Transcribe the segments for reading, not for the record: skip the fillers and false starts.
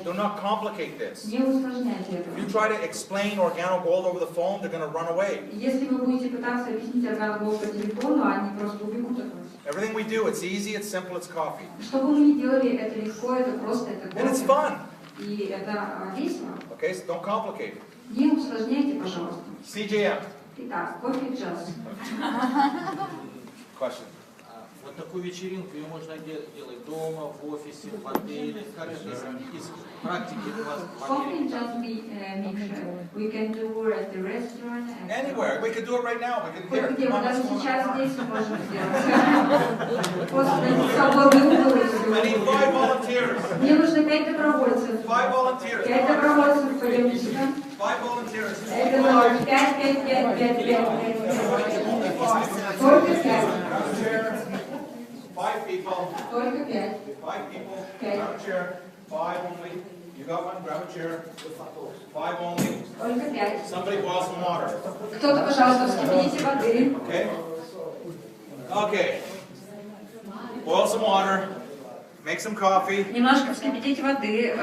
Do not complicate this. Не усложняйте это. If you try to explain Organio Gold over the phone, they're going to run away. Если вы будете пытаться объяснить Органо Голд по телефону, они просто убегут от вас. Everything we do, it's easy, it's simple, it's coffee. Что бы мы ни делали, это легко, это просто, это And it's fun. И это весело. Okay, so don't complicate it. Не усложняйте, пожалуйста. CJM. Итак, кофе и джаз. Question. Вот такую вечеринку ее можно делать дома, в офисе, в отеле, как из практики у вас. Coffee and jazz mixture. We can do at the restaurant. Anywhere. We could do it right now. We could Хоть где, here. мы даже сейчас здесь можем сделать. Просто найти свободный угол и I need 5 volunteers. Мне нужно 5 добровольцев. 5 volunteers. 5 добровольцев, пойдемте сюда. 5 volunteers. Это было 5, 5, 5, 5, 5. Только 5. 5 people. Только 5. 5 people. Okay. Grab a chair. 5 only. You got one? Grab a chair. 5 only. Только 5. Somebody boil some water. Кто-то, пожалуйста, вскипятите воды. Okay? Okay. Boil some water. Make some coffee. Немножко вскипятите воды,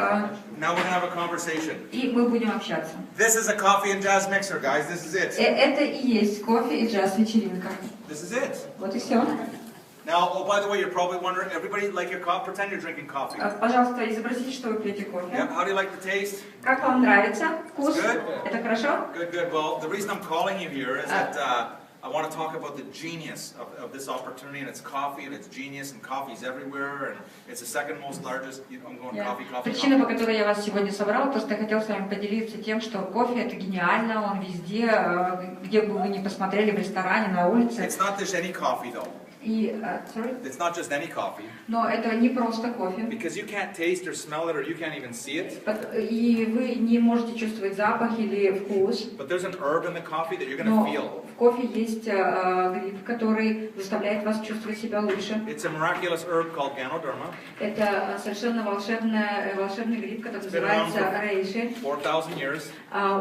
Now we're going to have a conversation. и мы будем общаться. This is a coffee and jazz mixer, guys. This is it. Это и есть кофе и джаз вечеринка. This is it. Вот и все. Now, oh, by the way, you're probably wondering, everybody like your coffee? Pretend you're drinking coffee. Пожалуйста, изобразите, что вы пьете кофе. Yeah, how do you like the taste? Как вам нравится? Вкус? Good. Это хорошо? Good, good. Well, the reason I'm calling you here is that I want to talk about the genius of this opportunity, and it's coffee, and it's genius, and coffee's everywhere, and it's the second most largest, I'm going coffee, coffee, Причина, по которой я вас сегодня собрал, то, что я хотел с вами поделиться тем, что кофе это гениально, он везде, где бы вы ни посмотрели, в ресторане, на улице. It's not just any coffee, though. И, It's not just any coffee. но это не просто кофе. Because you can't taste or smell it, or you can't even see it. И вы не можете чувствовать запах или вкус. But there's an herb in the coffee that you're going to Но feel. в кофе есть гриб, который заставляет вас чувствовать себя лучше. It's a miraculous herb called Ganoderma. Это совершенно волшебный гриб, который называется рейши. 4,000 years.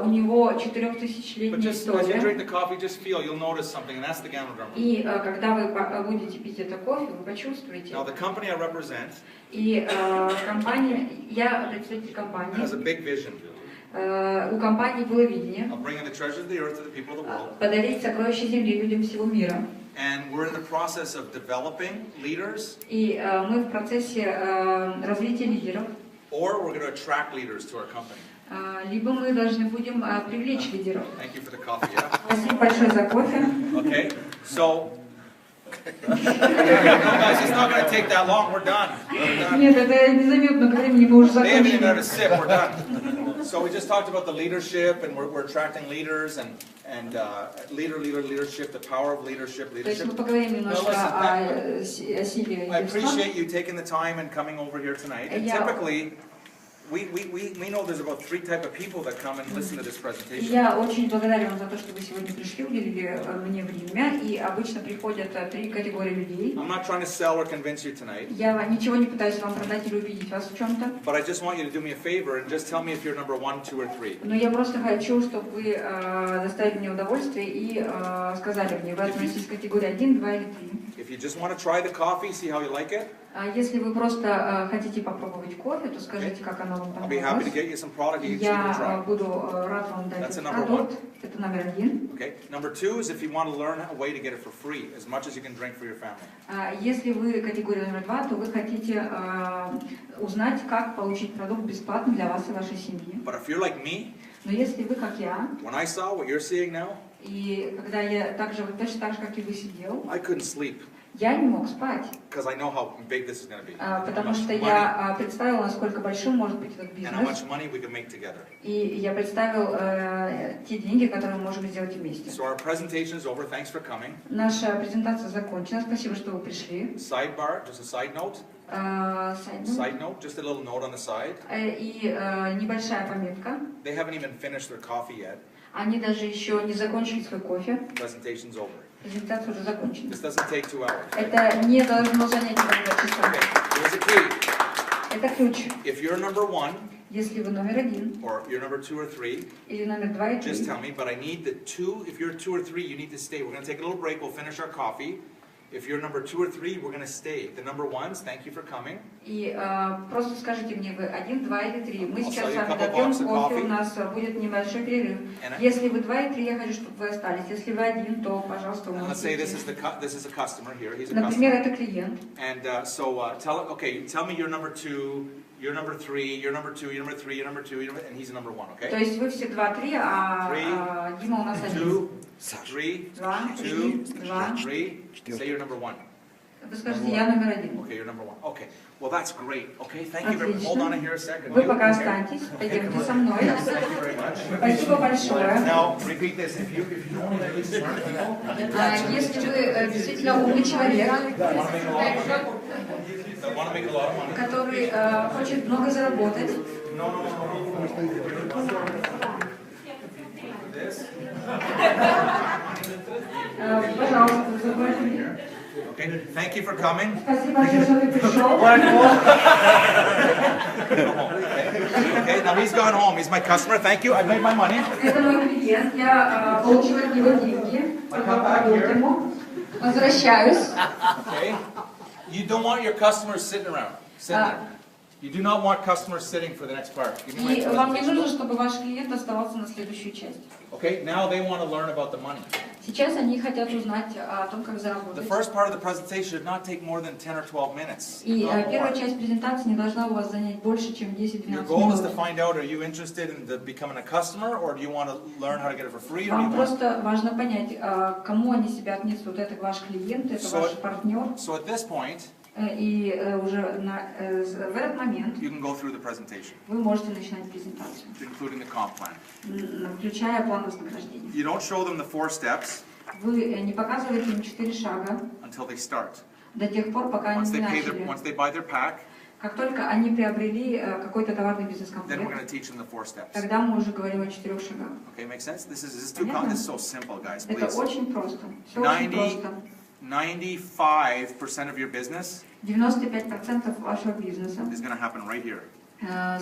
У него But 4000-летняя just as you drink история. the coffee, just feel, you'll notice something, and that's the Ganoderma. И когда вы будете пить это кофе, вы почувствуете. Now, the company I represent И компания, я представитель has компании. a big vision У компании было видение of bringing the treasures of the earth to the people of the world. подарить сокровища земли людям всего мира. And we're in the process of developing leaders, И мы в процессе развития лидеров. or we're going to attract leaders to our company. Либо мы должны будем привлечь лидеров. Thank you for the coffee, yeah? Спасибо большое за кофе. Okay, so... no, guys, it's not going to take that long. We're done. Нет, это не займет много времени, мы уже They haven't even had a закончили. sip. We're done. So we just talked about the leadership, and we're attracting leaders, and leadership, the power of leadership. То есть мы поговорим немножко о силе I лидерства. appreciate you taking the time and coming over here tonight. And Yeah. typically, we know there's about 3 types of people that come and listen to this presentation. Я очень благодарен вам за то, что вы сегодня пришли, уделили мне время, и обычно приходят 3 категории людей. I'm not trying to sell or convince you tonight, Я ничего не пытаюсь вам продать или убедить вас в чем-то, but I just want you to do me a favor and just tell me if you're number 1, 2, or 3. но я просто хочу, чтобы вы доставили мне удовольствие и сказали мне, вы относитесь к категории 1, 2 или 3. If you just want to try the coffee, see how you like it, А если вы просто хотите попробовать кофе, то скажите, как оно вам I'll be happy to понравилось. get you some product you can Я try. буду рад вам дать That's этот number продукт. Это номер 1. Okay. Number 2 is if you want to learn a way to get it for free, as much as you can drink for your family. Если вы категория номер 2, то вы хотите узнать, как получить продукт бесплатно для вас и вашей семьи. But if you're like me, Но если вы, как я, when I saw what you're seeing now, и когда я точно так же, как и вы, сидел, I couldn't sleep я не мог спать, because I know how big this is going to be, потому что я представил, насколько большим может быть этот and how бизнес, much money we can make together. и я представил те деньги, которые мы можем сделать вместе. So our presentation is over. Thanks for coming. Наша презентация закончена. Спасибо, что вы пришли. Sidebar, just a side note. Side note, just a little note on the side. И небольшая пометка. They haven't even finished their coffee yet. Они даже еще не закончили свой кофе. Presentation's over. Презентация уже закончена. This doesn't take 2 hours. Это не должно занять 2 часа. Okay, here's the key. Это ключ. If you're number 1, Если вы номер 1 or you're number 2 or 3, или номер 2 и 3, just tell me, but I need the 2, if you're 2 or 3, you need to stay. We're going to take a little break, we'll finish our coffee. If you're number 2 or 3, we're going to stay. The number ones, thank you for coming. И просто скажите мне, вы 1, 2 или 3. Мы I'll сейчас sell с you a вами couple допьем boxes of кофе, coffee. у нас будет небольшой перерыв. Если вы 2 и 3, я хочу, чтобы вы остались. Если вы 1, то, пожалуйста, вы And let's можете say идти. this is a customer here. He's a Например, customer. это клиент. And tell me you're number 2, you're number 3, you're number 2, you're number 3, you're number 2, and he's number 1, То okay? есть вы все 2, 3, а Дима у нас 1. 2, 3, 2, 2, 2. 3. Say you're number 1. Вы скажете, я номер 1. Okay, you're number 1. Okay. Well, that's great. Okay, thank you very much. Hold on here a second. Вы пока останьтесь, пойдемте со мной. Thank you very much. Спасибо большое. Now, repeat this. If you only really smart people, Если вы действительно умный человек, that want to make a lot of money. который хочет много заработать, No. This. пожалуйста, заходите. Okay, thank you for coming. Спасибо большое, что ты пришел. Okay, now he's gone home. He's my customer. Thank you. I made my money. Это мой клиент, я получила от него деньги, продукт ему. Возвращаюсь. Okay. You don't want your customers sitting around. Sitting there. You do not want customers sitting for the next part. Give me my И вам не presentation. нужно, чтобы ваш клиент оставался на следующую часть. Okay, now they want to learn about the money. Сейчас они хотят узнать о том, как The заработать. first part of the presentation should not take more than 10 or 12 minutes. И Not первая more. часть презентации не должна у вас занять больше, чем Your 10-12 goal is to минут. find out, are you interested in becoming a customer, or do you want to learn how to get it for free? Or do you Вам want... просто важно понять, кому они себя отнесут. Это ваш клиент, это So- ваш партнер. So at this point, И уже в этот момент you can go through the presentation, вы можете начинать презентацию, including the comp plan. включая план вознаграждения. You don't show them the 4 steps Вы не показываете им 4 шага until they start. до тех пор, пока они Once не they начали. once they buy their pack, Как только они приобрели какой-то товарный then we're бизнес-комплект, going to teach them the 4 steps. тогда мы уже говорим о 4 шагах. Okay, makes sense? This is Понятно? this is so simple, guys. Это Please. очень просто. Все очень 90 просто. 95% of your business 95% вашего бизнеса is going to happen right here,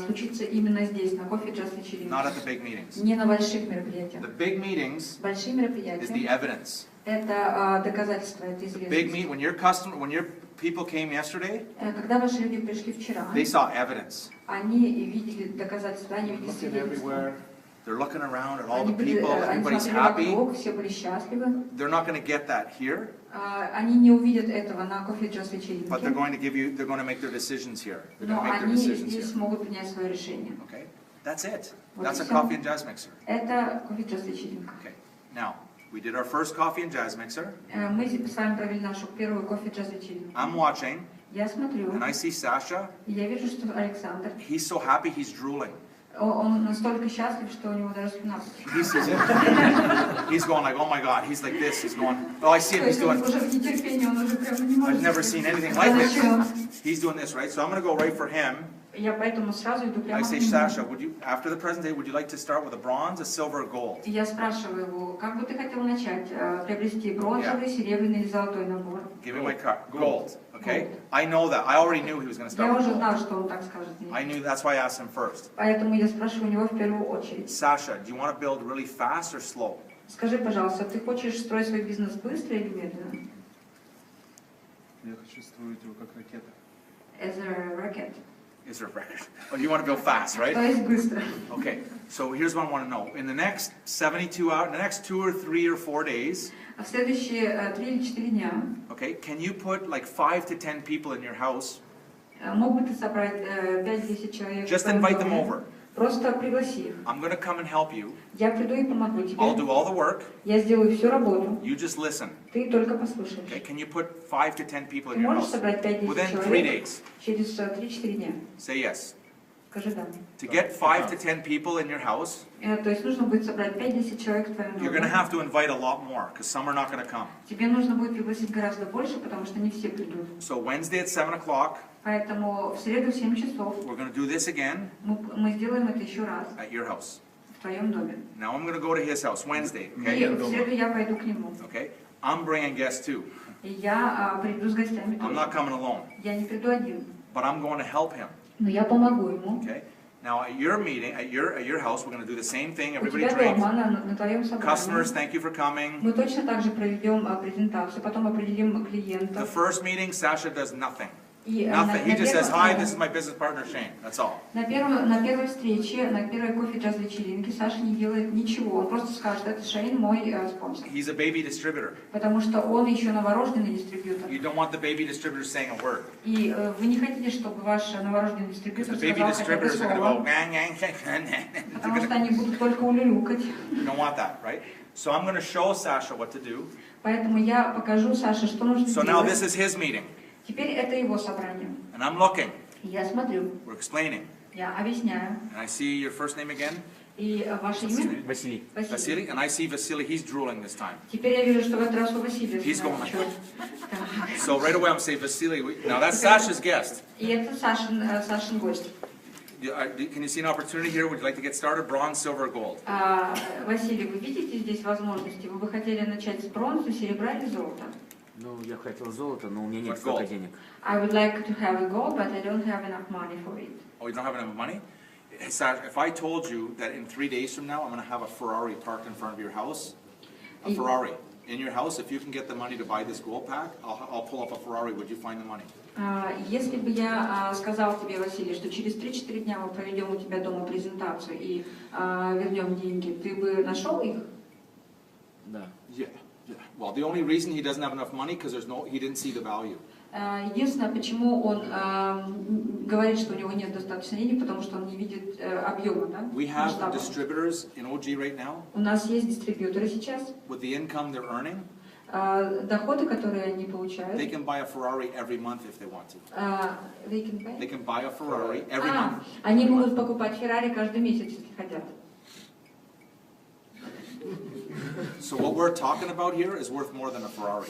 случится именно здесь, на кофе джаз not вечеринке. at the big meetings. Не на больших мероприятиях. The big meetings Большие is the мероприятия evidence. – это доказательства, это Big известность. meet when your people came yesterday, Когда ваши люди пришли вчера, they saw evidence. они видели доказательства, они видели Looking свидетельства. everywhere, they're looking around at all Они the people. Everybody's смотрели happy. вокруг, все были счастливы. They're not going to get that here, Они не увидят этого на кофе джаз but they're вечеринке, going to they're going to make their decisions here. They're но going to make their они decisions здесь here. смогут принять свое решение. Okay, that's it. Вот That's и a всё. coffee and jazz mixer. Это кофе джаз вечеринка. Okay, now we did our first coffee and jazz mixer. Мы с вами провели нашу первую кофе джаз вечеринку. I'm watching, Я смотрю, and I see Sasha. и я вижу, что Александр, He's so happy, he's drooling. он настолько счастлив, что у него даже спина потекла. He's going like, oh my God. He's like this. He's going. Oh, I see him. То He's есть он doing. уже в нетерпении, он уже прям не может. I've never seen anything like this. Зачем? He's doing this, right? So I'm going to go right for him. Я поэтому сразу иду I прямо к say, нему. Sasha, would you, after the presentation, would you like to start with a bronze, a silver, or gold? И я спрашиваю его, как бы ты хотел начать, приобрести бронзовый, серебряный или золотой набор? Give me my card. Gold. Okay. I know that. I already knew he was going to start Я with уже gold. знал, что он так скажет I мне. knew. That's why I asked him first. Поэтому я спрашиваю у него в первую очередь. Sasha, do you want to build really fast or slow? Скажи, пожалуйста, ты хочешь строить свой бизнес быстро или медленно? Я хочу строить его как ракета. As a rocket. Is there a record? Oh, you want to build fast, right? То есть быстро. Okay. So here's what I want to know. In the next 72 hours, in the next 2 or 3 or 4 days, А в следующие 3 или 4 дня okay, can you put like 5 to 10 people in your house? мог бы ты собрать 5-10 человек в Just твоем invite them доме? over. Просто пригласи их. I'm going to come and help you. Я приду и помогу I'll тебе. do all the work. Я сделаю всю работу. You just listen. Ты только послушаешь. Okay? Can you put 5 to 10 people Ты in your можешь house собрать 5-10 within 3 человек days? через 3-4 дня? Say yes. Скажи да. To get 5 to 10 people in your house, То есть нужно будет собрать 5-10 человек в твоем you're going to доме. have to invite a lot more because some are not going to come. Тебе нужно будет пригласить гораздо больше, потому что не все придут. So Wednesday at 7 o'clock, Поэтому в среду в 7 часов we're going to do this again мы сделаем это еще раз at your house. в твоем доме. Now I'm going to go to his house Wednesday. И Okay? в среду я пойду к нему. Okay? I'm bringing guests too. И я приду с гостями I'm not тоже. coming alone, Я не приду один, but I'm going to help him. но я помогу ему. Okay? Now at your meeting, at your house, we're going to do the same thing. У Everybody тебя drinks. дома, на твоем Customers, собрании. thank you for coming. Мы точно так же проведем презентацию, потом определим The клиентов. first meeting, Sasha does nothing. И Nothing. He just says, hi, this is на my business partner, Shane. That's all. первой встрече, на первой кофе-джаз вечеринке Саша не делает ничего. Он просто скажет, это Шейн, мой спонсор. He's a baby distributor. Потому что он еще новорожденный дистрибьютор. You don't want the baby distributor saying a word. И вы не хотите, чтобы ваш новорожденный дистрибьютор The baby сказал хотя бы distributors are going to слово. go, Потому что они будут только улюлюкать. You don't want that, right? So I'm going to show Sasha what to do. Поэтому я покажу Саше, что нужно So now this делать. is his meeting. Теперь это его собрание. And I'm looking. Я смотрю, We're explaining. я объясняю. And I see your first name again, И ваше имя? Василий. Vasily. And I see Vasily, he's drooling this time. Теперь я вижу, что в этот раз у Василия. He's going like отчет. So right away I'm saying, Vasily, now that's Sasha's guest. И это Сашин гость. Can you see an opportunity here? Would you like to get started? Bronze, silver, gold. Василий, вы видите здесь возможности? Вы бы хотели начать с бронзы, серебра или золота? Ну, я хотел золото, но у меня нет What столько gold? денег. I would like to have a gold, but I don't have enough money for it. Oh, you don't have enough money? Sasha, if I told you that in 3 days from now I'm going to have a Ferrari parked in front of your house, a Ferrari in your house, if you can get the money to buy this gold pack, I'll pull up a Ferrari. Would you find the money? Если бы я сказал тебе, Василий, что через 3-4 дня мы проведем у тебя дома презентацию и вернем деньги, ты бы нашел их? Да. Yeah. Well, the only reason he doesn't have enough money because he didn't see the value. Единственное, почему он говорит, что у него нет достаточно денег, потому что он не видит объема, да? We have масштаба. distributors in OG right now У нас есть дистрибьюторы сейчас. with the income they're earning. Доходы, которые они получают. They can buy a Ferrari every month if they want to. They can buy? They can buy a Ferrari every month. Они могут покупать Феррари каждый месяц, если хотят. So what we're talking about here is worth more than a Ferrari.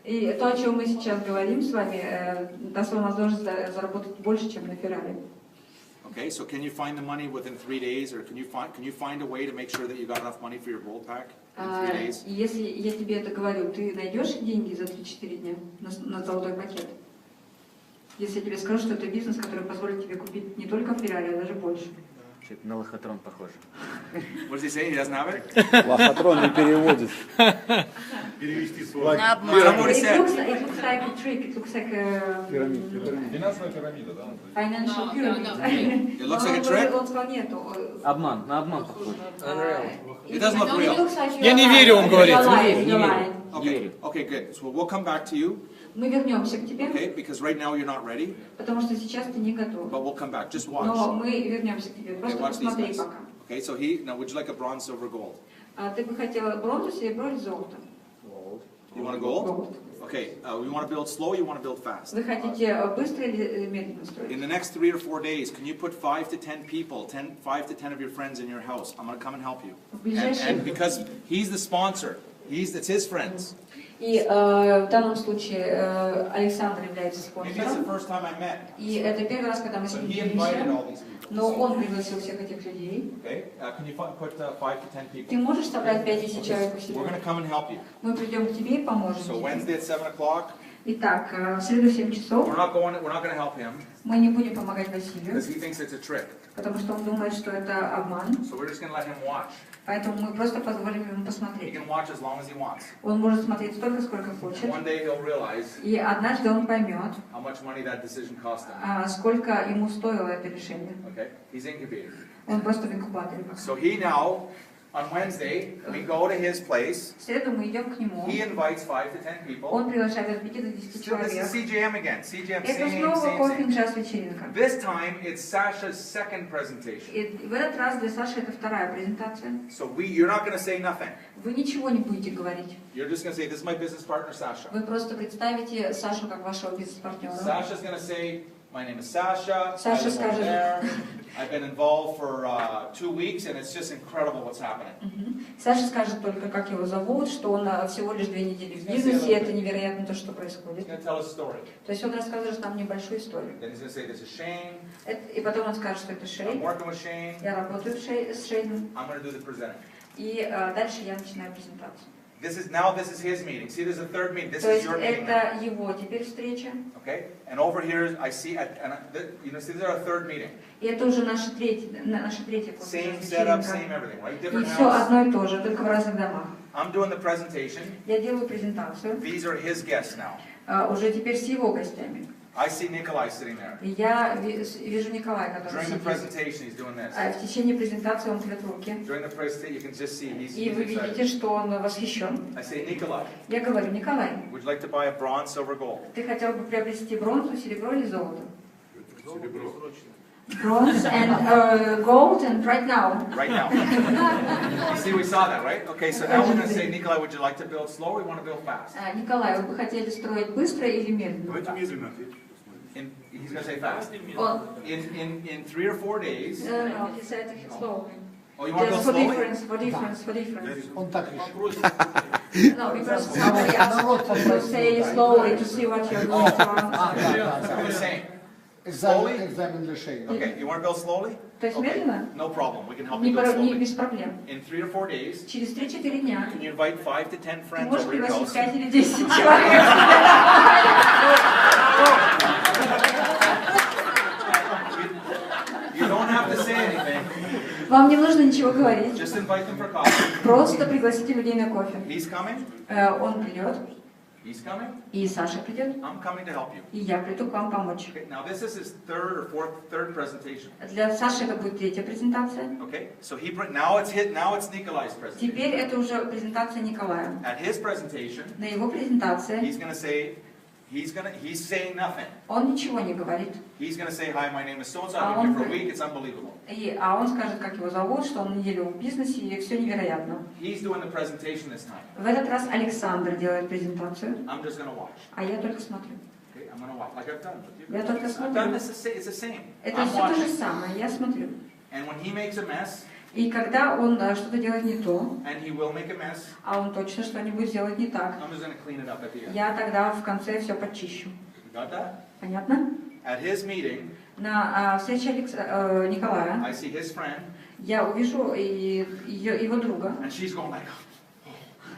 И то, о чем мы сейчас говорим с вами, даст вам возможность заработать больше, чем на Феррари. Okay, so can you find the money within 3 days, or can you find a way to make sure that you got enough money for your gold pack in 3 days? Если я тебе это говорю, ты найдешь деньги за 3-4 дня на золотой пакет? Если я тебе скажу, что это бизнес, который позволит тебе купить не только Феррари, а даже больше. Что-то на лохотрон похоже. What does he say? He doesn't have it? Лохотрон не переводит. Перевести свой. That's what he It said. looks like a trick. It looks like a Финансовая пирамида, да? financial pyramid. It looks like a trick. Он сказал, нет. Обман, на обман похоже. It doesn't look real. Я не верю, он говорит. Okay, okay, good. So we'll come back to you, Мы вернемся к тебе, okay? Because right now you're not ready, потому что сейчас ты не готов. but we'll come back. Just watch. Но мы вернемся к тебе. Okay, Просто watch these посмотри guys. пока. Okay, so now would you like a bronze, silver, gold? Ты бы хотела бронзу, серебро или золото? You want a gold? Gold. Okay, you want to build slow, you want to build fast? Вы хотите быстро или медленно строить? In the next 3 or 4 days, can you put 5 to 10 people, 5 to 10 of your friends in your house? I'm going to come and help you. В ближайшие... And because he's the sponsor, it's his friends. И в данном случае Александр является Maybe it's the спонсором. first time I met. И это первый раз, когда мы с So ним he invited видимся. all these people. Но он пригласил всех этих людей. Okay, can you put 5 to 10 Ты people? можешь собрать 5000 человек у We're себя? going to come and help you. Мы придем к тебе и поможем So тебе. Wednesday at 7 o'clock, Итак, в среду в 7 часов we're not going to help him мы не будем помогать Василию, because he thinks it's a trick. потому что он думает, что это обман. So we're just going to let him watch. Поэтому мы просто позволим ему He посмотреть. can watch as long as he wants. Он может смотреть столько, сколько хочет. One day he'll realize И однажды он поймет, how much money that decision cost him. сколько ему стоило это решение. Okay, he's incubated. Он просто в инкубаторе. So he now, on Wednesday, we go to his place. В среду мы идем к нему. He invites 5 to 10 people. Он приглашает от 5 до 10 Still, this человек. is CJM again. CJM, Это same, снова same. кофе-джаз вечеринка. This time, it's Sasha's second presentation. И в этот раз для Саши это вторая презентация. So you're not going to say nothing. Вы ничего не будете говорить. You're just going to say, this is my business partner, Sasha. Вы просто представите Сашу как вашего бизнес-партнера. Sasha's going to say, my name is Sasha. Саша I live over скажет. there. I've been involved for 2 weeks, and it's just incredible what's happening. Саша скажет только, как его зовут, что он всего лишь 2 недели в бизнесе, и это невероятно то, что He's происходит. going to tell his story. То есть он расскажет нам небольшую историю. Then he's going to say, this is Shane. И потом он скажет, что это I'm Шейн. working with Shane. Я работаю с Шейном. I'm going to do the presenting. И дальше я начинаю презентацию. This is his meeting. See, there's a third meeting. This То is есть your meeting. это его теперь встреча. Okay? And over here, I see, you know, see, there's our third meeting. И это уже наша третья Same setup, same вечеринка. everything, right? И Different все house. одно и то же, только в разных домах. I'm doing the presentation. Я делаю презентацию, These are his guests now. уже теперь с его гостями. I see Nikolai sitting there. И я вижу Николая, который During the сидит. presentation, he's doing this. В течение презентации он трет руки. During the presentation, you can just see he's И вы excited. видите, что он восхищен. I say, Nikolai, Я говорю, Николай, would you like to buy a bronze, silver, gold? ты хотел бы приобрести бронзу, серебро или золото? Bronze and gold and right now. Right now. You see, we saw that, right? Okay, so now we're going to say, Nikolai, would you like to build slow or you want to build fast? Николай, вы бы хотели строить быстро или медленно? Давайте медленно ответим. He's going to say fast. Он, In 3 or 4 days. no, he said slowly. Oh, you want to build Just for slowly? difference, for difference. Он так решил. No, because somebody asked to say slowly to see what you're going to answer. I'm the same. Slowly? Экзамен для Шейна. Okay, you want to build slowly? То есть Okay, медленно? no problem. We can help you build Не slowly. без проблем. In 3 or 4 days, Через 3-4 дня can you invite 5 to 10 ты friends можешь over your пригласить house? 5 или 10 человек. You don't have to say anything. Вам не нужно ничего говорить. Just invite them for coffee. Просто пригласите людей на кофе. He's coming. Он придет, He's coming. и Саша придет, I'm coming to help you. и я приду к вам помочь. Okay, now this is his third presentation. Для Саши это будет третья презентация. Okay, so now it's Nikolai's presentation. Теперь это уже презентация Николая. At his presentation, На его презентации he's going to say, he's saying nothing. он ничего не говорит. He's going to say, hi, my name is so-and-so, I've been here for a week, it's unbelievable. А он скажет, как его зовут, что он неделю в бизнесе, и все невероятно. He's doing the presentation this time. В этот раз Александр делает презентацию, I'm just going to watch. а я только смотрю. Okay, I'm going to watch, like I've done with you. Я только I've смотрю. done this, it's the same. Это I'm все то же watching. самое, я смотрю. And when he makes a mess, И когда он что-то делает не то, and he will make a mess, а он точно что-нибудь сделает не так, I'm just going to clean it up at the end. я тогда в конце все почищу. You got that? Понятно? At his meeting, На встрече Николая I see his friend, я увижу его друга. and she's going like,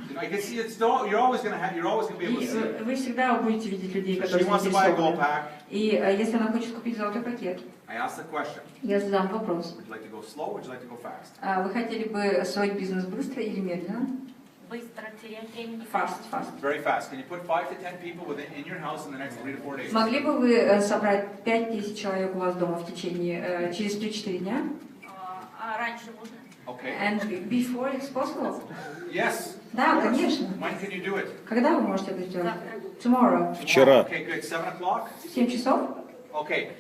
you know, I can see it's still, you're always going to be able to И see it. вы всегда будете видеть людей, So которые she wants to buy a gold заинтересованы. pack. И если она хочет купить золотой пакет, I ask the question, я задам вопрос. would you like to go slow or would you like to go fast? Вы хотели бы строить бизнес быстро или медленно? Быстро терять времени. Fast. Very fast. Can you put 5 to 10 people in your house in the next 3 to 4 days? Могли бы вы собрать 5000 человек у вас дома в течение, через 3-4 дня? А раньше можно? Okay. And before it's possible? Yes. Да, of course. конечно. When can you do it? Когда вы можете это сделать? Завтра. Tomorrow. Вчера. Okay, good. 7 o'clock? В 7 часов? Okay.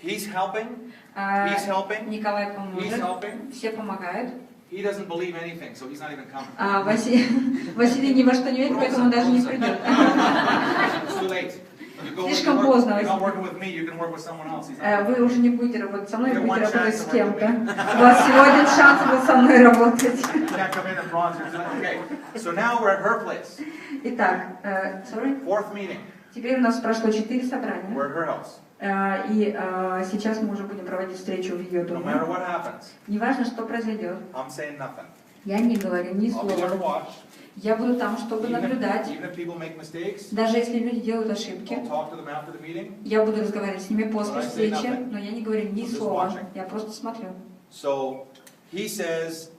He's helping. He's helping. Николай He's поможет. helping. Все помогают. He doesn't believe anything, so he's not even coming. Василий ни во что не верит, поэтому он даже не придет. It's too late. Слишком поздно. You're not working with me, you can work with someone else. He's not. Вы уже не будете работать со мной, вы будете работать с кем-то. У вас всего один шанс будет со мной работать. You can't come in and bronze. Okay. So now we're at her place. Итак, sorry. Fourth meeting. Теперь у нас прошло 4 собрания. We're at her house. И сейчас мы уже будем проводить встречу в ее No доме. matter what happens, Неважно, что произойдет. I'm saying nothing. Я не говорю ни I'll be there to слова. watch. Я буду там, чтобы наблюдать. Even if people make mistakes, Даже если люди делают ошибки, I'll talk to them after the meeting. я буду разговаривать с ними после But I say встречи, nothing. но я не говорю ни I'm just слова. watching. Я просто смотрю. So she says,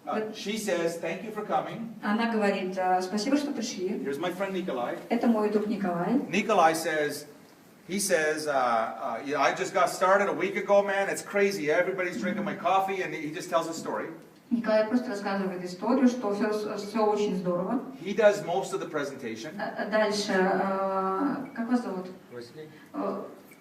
thank you for coming. Она говорит, спасибо, что пришли. Here's my friend Nikolai. Это мой друг Николай. Nikolai says, yeah, I just got started a week ago, man. It's crazy. Everybody's drinking my coffee, and he just tells a story. Николай просто рассказывает историю, что все очень здорово. He does most of the presentation. Дальше, как вас зовут?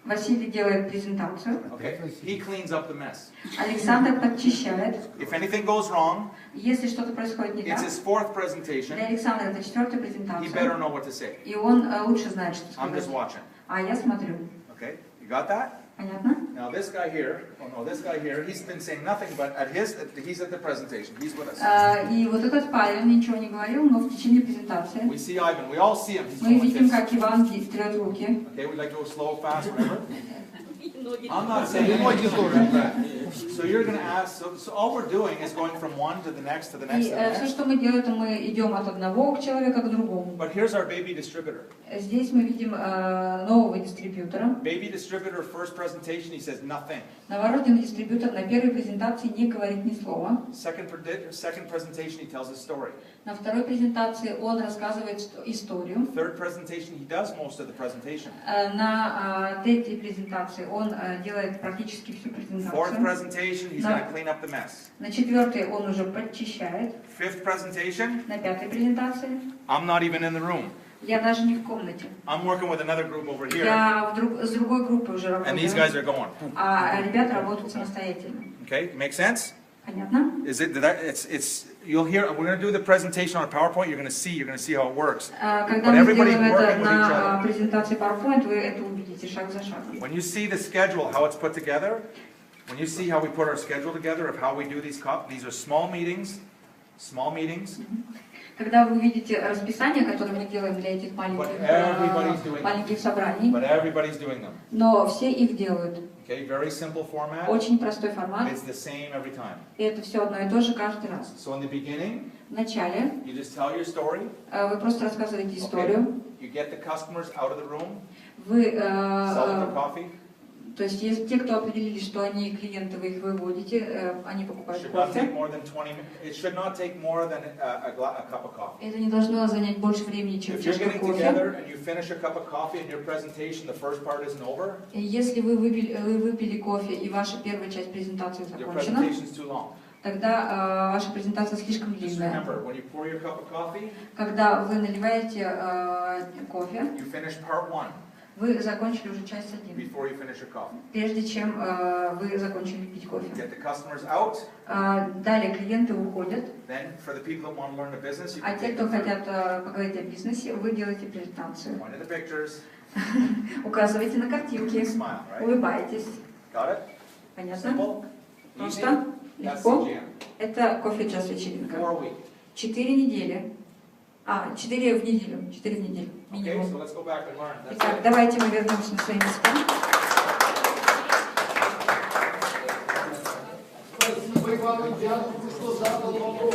Василий делает презентацию. Okay. He cleans up the mess. Александр подчищает. If anything goes wrong, Если что-то происходит не it's так, his fourth presentation. для Александра это 4-я He презентация. better know what to say. И он лучше знает, что I'm just сказать. watching. А я смотрю. Okay, you got that? Понятно? Now this guy here, he's been saying nothing, but he's at the presentation. He's with us. И вот этот парень ничего не говорил, но в течение презентации We see Ivan. We all see him. He's мы going like видим, this. как Иван трет руки. Okay, we'd like to go slow, fast, whatever. Ноги. I'm not saying Ноги тоже. So you're gonna ask, so all we're doing is going from one to the next to the next И to the все, next. что мы делаем, это мы идем от одного человека к другому. But here's our baby distributor. Здесь мы видим нового дистрибьютора. Baby distributor, first presentation, he says nothing. Новорожденный дистрибьютор на первой презентации не говорит ни слова. Second presentation, he tells a story. На второй презентации он рассказывает историю. Third presentation, he does most of the presentation. На третьей презентации он делает практически всю Fourth презентацию. presentation, he's going to clean up the mess. На четвертой он уже подчищает. Fifth presentation, На пятой презентации I'm not even in the room. я даже не в комнате. I'm working with another group over here, Я с другой группой уже and these guys работаю. are going. А ребята работают самостоятельно. Okay, make sense? Понятно? Is it that it's you'll hear we're going to do the presentation on a PowerPoint. You're going to see how it works. Когда But мы everybody's сделаем это working with each на other. презентации PowerPoint, вы это увидите шаг за шагом. When you see the schedule, how it's put together, when you see how we put our schedule together of how we do these are small meetings. Когда вы увидите расписание, которое мы делаем для этих маленьких собраний, But everybody's doing them. но все их делают. Okay, very simple format. Очень простой формат. It's the same every time. И это все одно и то же каждый раз. So in the beginning, В начале you just tell your story. вы просто рассказываете историю. You get the customers out of the room, Вы, sell them their coffee. то есть если те, кто определили, что они клиенты, вы их выводите, они покупают Should not take кофе. more than 20 minutes. It should not take more than a cup of coffee. Это не должно занять больше времени, чем If you're чашка getting кофе. together and you finish a cup of coffee and your presentation, the first part isn't over, И если вы выпили кофе и ваша первая часть презентации your закончена, presentation's too long. тогда ваша презентация слишком Just длинная. remember, when you pour your cup of coffee, Когда вы наливаете кофе, you finish part one вы закончили уже часть 1, before you finish your coffee. прежде чем вы закончили пить кофе. Get the customers out. Далее клиенты уходят, Then, for the people that want to learn the business, you а can те, take кто them through. хотят поговорить о бизнесе, вы делаете презентацию. Point at the pictures, Указывайте на картинки, smile, right? улыбайтесь. Got it? Понятно? Simple? Easy? Просто, That's легко. CGM. Это кофе-час вечеринка. 4 a week. 4 недели. 4 в неделю. 4 в неделю. Okay, Минимум. so let's go back and learn. That's Итак, it. давайте мы вернемся на свои места. Спасибо Ивану Дякову, что задал вопрос.